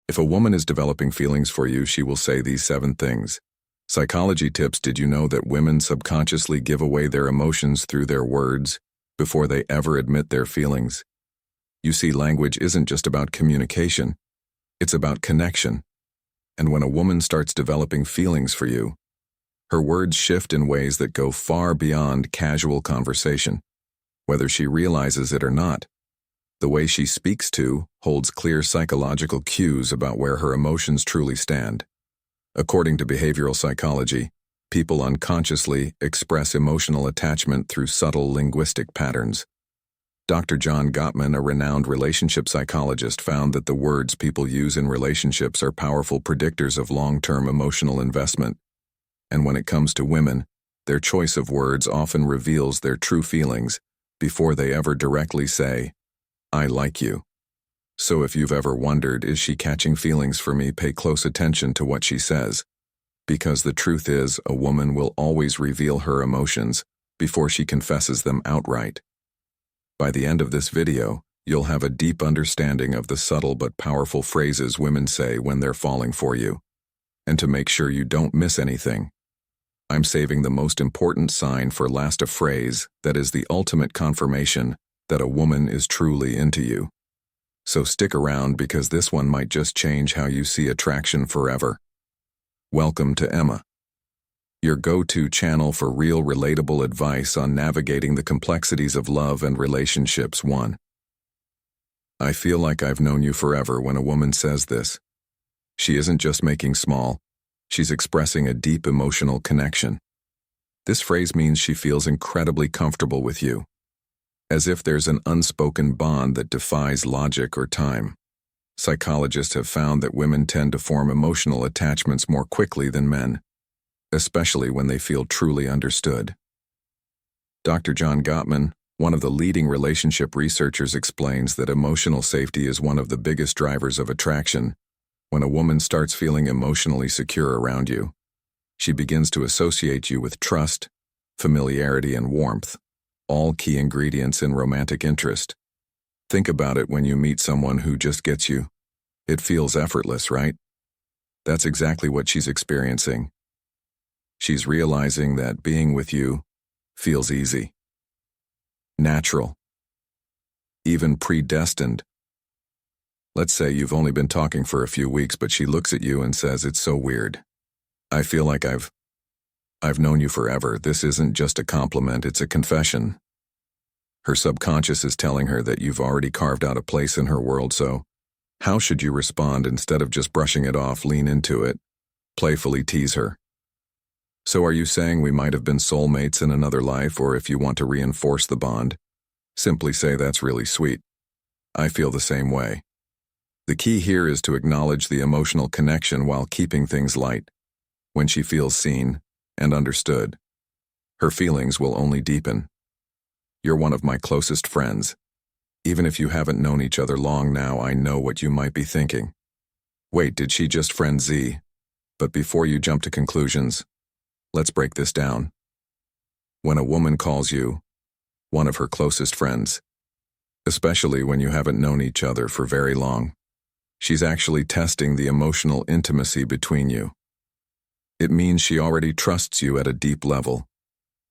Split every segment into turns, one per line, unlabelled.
If a woman is developing feelings for you, she will say these 7 things. Psychology tips: did you know that women subconsciously give away their emotions through their words before they ever admit their feelings? You see, language isn't just about communication, it's about connection. And when a woman starts developing feelings for you, her words shift in ways that go far beyond casual conversation. Whether she realizes it or not, the way she speaks to holds clear psychological cues about where her emotions truly stand. According to behavioral psychology, people unconsciously express emotional attachment through subtle linguistic patterns. Dr. John Gottman, a renowned relationship psychologist, found that the words people use in relationships are powerful predictors of long-term emotional investment. And when it comes to women, their choice of words often reveals their true feelings before they ever directly say, "I like you." So if you've ever wondered, is she catching feelings for me, pay close attention to what she says. Because the truth is, a woman will always reveal her emotions before she confesses them outright. By the end of this video, you'll have a deep understanding of the subtle but powerful phrases women say when they're falling for you. And to make sure you don't miss anything, I'm saving the most important sign for last, a phrase that is the ultimate confirmation that a woman is truly into you. So stick around, because this one might just change how you see attraction forever. Welcome to Emma, your go-to channel for real, relatable advice on navigating the complexities of love and relationships. 1. I feel like I've known you forever. When a woman says this, she isn't just making small, she's expressing a deep emotional connection. This phrase means she feels incredibly comfortable with you, as if there's an unspoken bond that defies logic or time. Psychologists have found that women tend to form emotional attachments more quickly than men, especially when they feel truly understood. Dr. John Gottman, one of the leading relationship researchers, explains that emotional safety is one of the biggest drivers of attraction. When a woman starts feeling emotionally secure around you, she begins to associate you with trust, familiarity, and warmth, all key ingredients in romantic interest. Think about it: when you meet someone who just gets you, it feels effortless, right? That's exactly what she's experiencing. She's realizing that being with you feels easy, natural, even predestined. Let's say you've only been talking for a few weeks, but she looks at you and says, "It's so weird. I feel like I've known you forever." This isn't just a compliment, it's a confession. Her subconscious is telling her that you've already carved out a place in her world. So how should you respond? Instead of just brushing it off, lean into it. Playfully tease her. "So are you saying we might have been soulmates in another life?" Or if you want to reinforce the bond, simply say, "That's really sweet. I feel the same way." The key here is to acknowledge the emotional connection while keeping things light. When she feels seen and understood, her feelings will only deepen. "You're one of my closest friends. Even if you haven't known each other long now, I know what you might be thinking. Wait, did she just friend Z?" But before you jump to conclusions, let's break this down. When a woman calls you one of her closest friends, especially when you haven't known each other for very long, she's actually testing the emotional intimacy between you. It means she already trusts you at a deep level,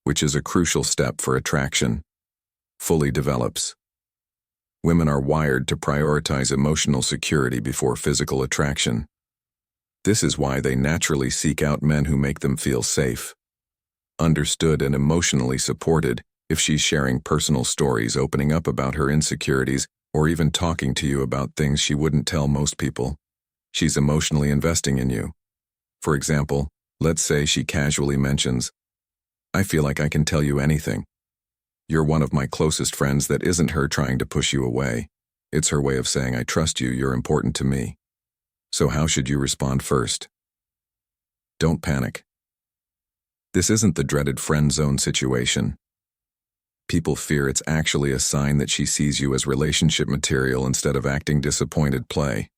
which is a crucial step for attraction fully develops. Women are wired to prioritize emotional security before physical attraction. This is why they naturally seek out men who make them feel safe, understood, and emotionally supported. If she's sharing personal stories, opening up about her insecurities, or even talking to you about things she wouldn't tell most people, she's emotionally investing in you. For example, let's say she casually mentions, "I feel like I can tell you anything. You're one of my closest friends." That isn't her trying to push you away. It's her way of saying, "I trust you, you're important to me." So how should you respond? First, don't panic. This isn't the dreaded friend zone situation. People fear it's actually a sign that she sees you as relationship material instead of acting disappointed. Play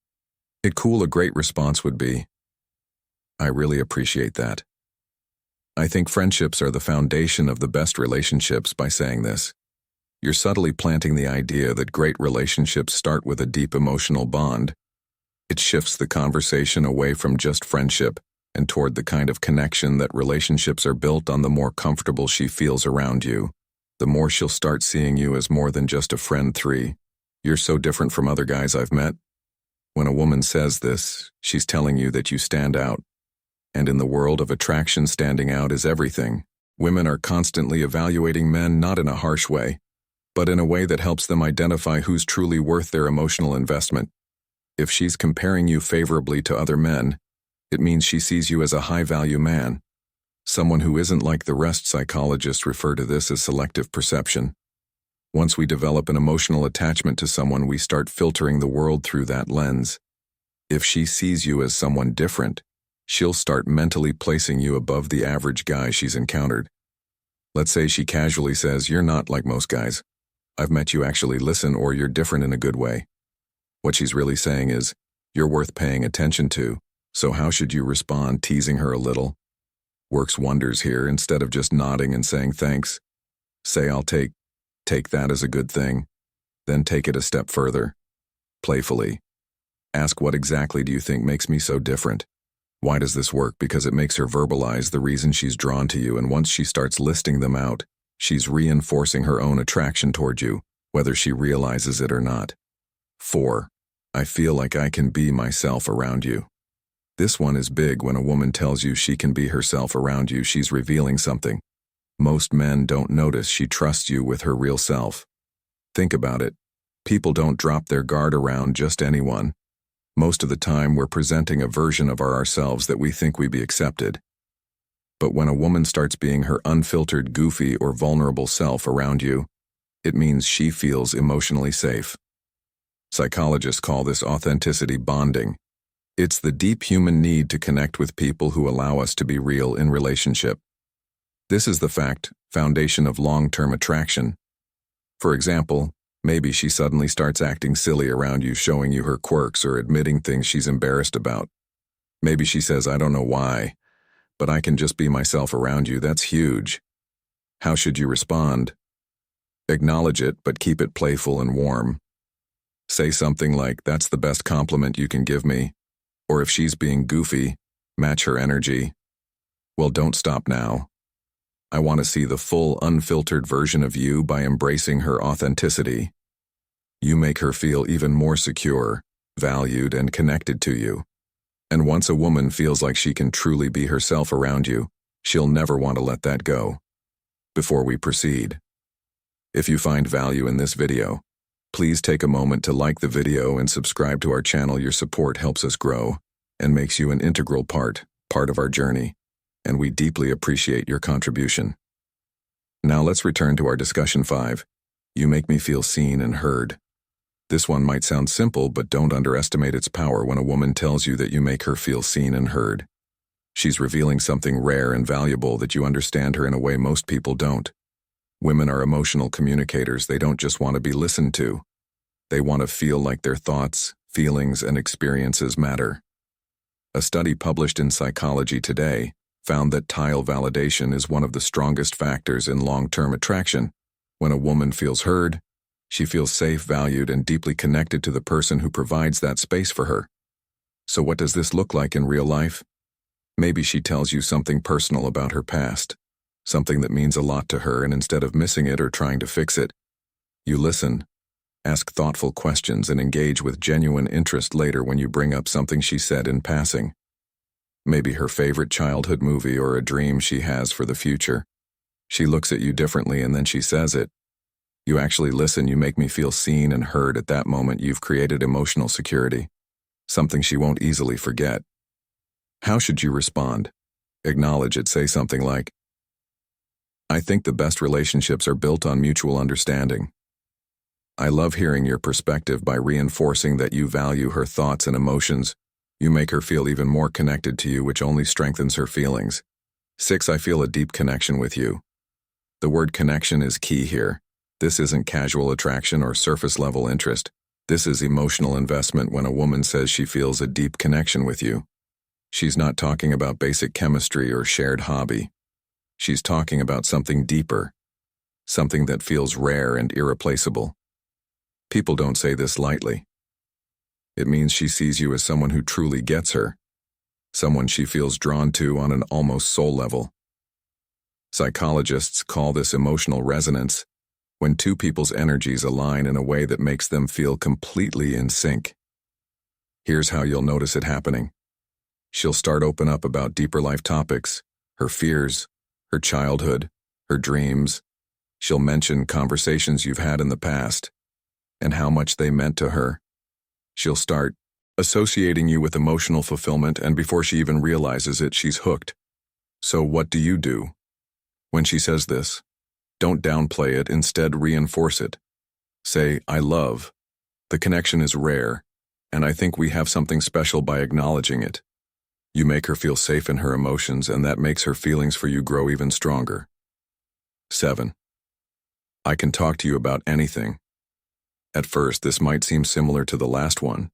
it cool. A great response would be, "I really appreciate that. I think friendships are the foundation of the best relationships." By saying this, you're subtly planting the idea that great relationships start with a deep emotional bond It shifts the conversation away from just friendship and toward the kind of connection that relationships are built on. The more comfortable she feels around you, the more she'll start seeing you as more than just a friend. 3. You're so different from other guys I've met. When a woman says this, she's telling you that you stand out. And in the world of attraction, standing out is everything. Women are constantly evaluating men, not in a harsh way, but in a way that helps them identify who's truly worth their emotional investment. If she's comparing you favorably to other men, it means she sees you as a high-value man, someone who isn't like the rest. Psychologists refer to this as selective perception. Once we develop an emotional attachment to someone, we start filtering the world through that lens. If she sees you as someone different, she'll start mentally placing you above the average guy she's encountered. Let's say she casually says, "You're not like most guys. I've met you actually listen," or "You're different in a good way." What she's really saying is, "You're worth paying attention to." So how should you respond? Teasing her a little works wonders here. Instead of just nodding and saying thanks, say, "I'll take that as a good thing." Then take it a step further. Playfully ask, "What exactly do you think makes me so different?" Why does this work? Because it makes her verbalize the reason she's drawn to you, and once she starts listing them out, she's reinforcing her own attraction toward you, whether she realizes it or not. 4. I feel like I can be myself around you. This one is big. When a woman tells you she can be herself around you, she's revealing something. Most men don't notice she trusts you with her real self. Think about it. People don't drop their guard around just anyone. Most of the time, we're presenting a version of ourselves that we think we be accepted. But when a woman starts being her unfiltered, goofy, or vulnerable self around you, it means she feels emotionally safe. Psychologists call this authenticity bonding. It's the deep human need to connect with people who allow us to be real in relationship. This is the foundation of long-term attraction. For example, maybe she suddenly starts acting silly around you, showing you her quirks or admitting things she's embarrassed about. Maybe she says, "I don't know why, but I can just be myself around you." That's huge. How should you respond? Acknowledge it, but keep it playful and warm. Say something like, "That's the best compliment you can give me." Or if she's being goofy, match her energy. "Well, don't stop now. I want to see the full, unfiltered version of you." By embracing her authenticity, you make her feel even more secure, valued, and connected to you. And once a woman feels like she can truly be herself around you, she'll never want to let that go. Before we proceed, if you find value in this video, please take a moment to like the video and subscribe to our channel. Your support helps us grow and makes you an integral part of our journey, and we deeply appreciate your contribution. Now let's return to our discussion. 5. You make me feel seen and heard. This one might sound simple, but don't underestimate its power. When a woman tells you that you make her feel seen and heard, she's revealing something rare and valuable, that you understand her in a way most people don't. Women are emotional communicators. They don't just want to be listened to. They want to feel like their thoughts, feelings, and experiences matter. A study published in Psychology Today found that tile validation is one of the strongest factors in long-term attraction. When a woman feels heard, she feels safe, valued, and deeply connected to the person who provides that space for her. So what does this look like in real life? Maybe she tells you something personal about her past, something that means a lot to her, and instead of missing it or trying to fix it, you listen, ask thoughtful questions, and engage with genuine interest later when you bring up something she said in passing. Maybe her favorite childhood movie or a dream she has for the future. She looks at you differently and then she says it. You actually listen. You make me feel seen and heard. At that moment, you've created emotional security, something she won't easily forget. How should you respond? Acknowledge it. Say something like, "I think the best relationships are built on mutual understanding. I love hearing your perspective." By reinforcing that you value her thoughts and emotions, you make her feel even more connected to you, which only strengthens her feelings. 6. I feel a deep connection with you. The word connection is key here. This isn't casual attraction or surface-level interest. This is emotional investment. When a woman says she feels a deep connection with you, she's not talking about basic chemistry or shared hobby. She's talking about something deeper, something that feels rare and irreplaceable. People don't say this lightly. It means she sees you as someone who truly gets her, someone she feels drawn to on an almost soul level. Psychologists call this emotional resonance, when two people's energies align in a way that makes them feel completely in sync. Here's how you'll notice it happening. She'll start open up about deeper life topics, her fears, her childhood, her dreams. She'll mention conversations you've had in the past and how much they meant to her. She'll start associating you with emotional fulfillment, and before she even realizes it, she's hooked. So what do? When she says this, don't downplay it, instead reinforce it. Say, I love. The connection is rare, and I think we have something special by acknowledging it. You make her feel safe in her emotions, and that makes her feelings for you grow even stronger. 7. I can talk to you about anything. At first, this might seem similar to the last one,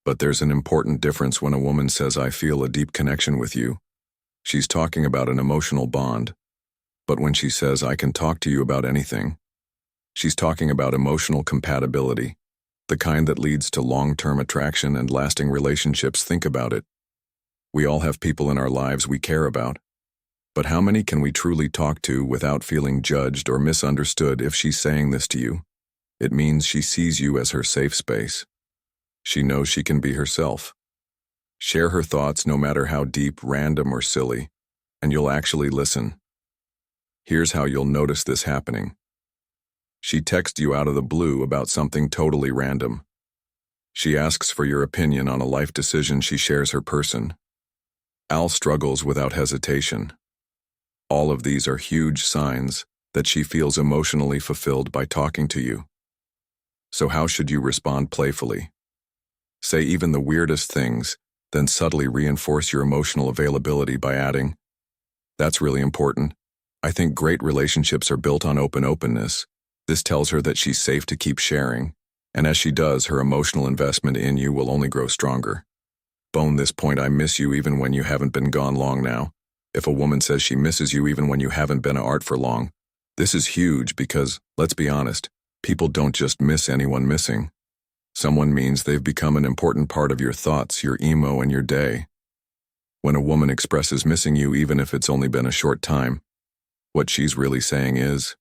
but there's an important difference when a woman says, I feel a deep connection with you. She's talking about an emotional bond. But when she says, I can talk to you about anything, she's talking about emotional compatibility, the kind that leads to long-term attraction and lasting relationships. Think about it. We all have people in our lives we care about. But how many can we truly talk to without feeling judged or misunderstood? If she's saying this to you, it means she sees you as her safe space. She knows she can be herself. Share her thoughts, no matter how deep, random, or silly, and you'll actually listen. Here's how you'll notice this happening. She texts you out of the blue about something totally random. She asks for your opinion on a life decision. She shares her person. Al struggles without hesitation. All of these are huge signs that she feels emotionally fulfilled by talking to you. So how should you respond? Playfully. Say even the weirdest things, then subtly reinforce your emotional availability by adding, that's really important. I think great relationships are built on openness. This tells her that she's safe to keep sharing, and as she does, her emotional investment in you will only grow stronger. Bone this point, I miss you even when you haven't been gone long now. If a woman says she misses you even when you haven't been art for long, this is huge because, let's be honest, people don't just miss anyone missing. Someone means they've become an important part of your thoughts, your emo, and your day. When a woman expresses missing you, even if it's only been a short time, what she's really saying is,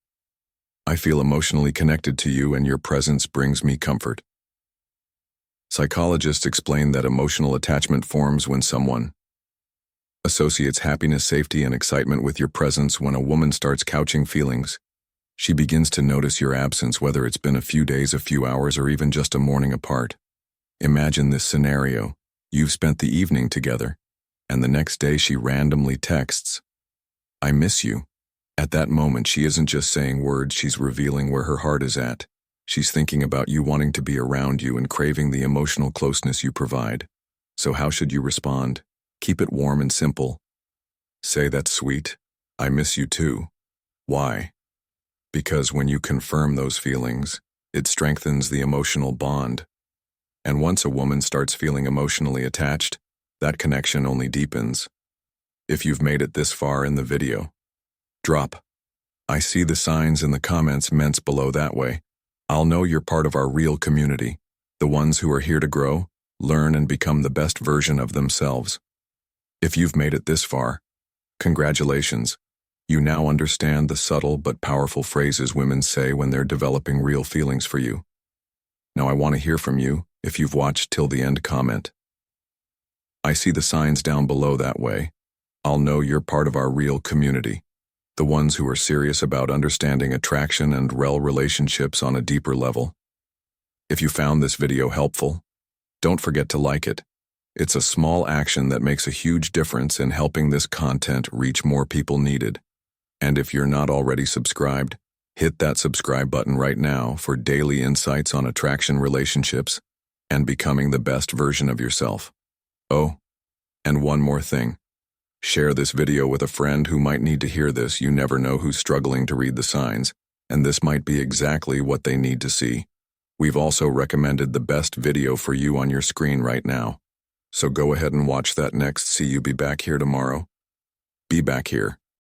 I feel emotionally connected to you and your presence brings me comfort. Psychologists explain that emotional attachment forms when someone associates happiness, safety, and excitement with your presence. When a woman starts couching feelings, she begins to notice your absence, whether it's been a few days, a few hours, or even just a morning apart. Imagine this scenario. You've spent the evening together, and the next day she randomly texts, I miss you. At that moment, she isn't just saying words, she's revealing where her heart is at. She's thinking about you, wanting to be around you, and craving the emotional closeness you provide. So how should you respond? Keep it warm and simple. Say, that's sweet. I miss you too. Why? Because when you confirm those feelings, it strengthens the emotional bond. And once a woman starts feeling emotionally attached, that connection only deepens. If you've made it this far in the video, drop, I see the signs in the comments meant below. That way, I'll know you're part of our real community, the ones who are here to grow, learn, and become the best version of themselves. If you've made it this far, congratulations. You now understand the subtle but powerful phrases women say when they're developing real feelings for you. Now I want to hear from you. If you've watched till the end, comment. I see the signs down below. That way, I'll know you're part of our real community, the ones who are serious about understanding attraction and real relationships on a deeper level. If you found this video helpful, don't forget to like it. It's a small action that makes a huge difference in helping this content reach more people needed. And if you're not already subscribed, hit that subscribe button right now for daily insights on attraction, relationships, and becoming the best version of yourself. Oh, and one more thing. Share this video with a friend who might need to hear this. You never know who's struggling to read the signs, and this might be exactly what they need to see. We've also recommended the best video for you on your screen right now. So go ahead and watch that next. See you. Be back here tomorrow. Be back here.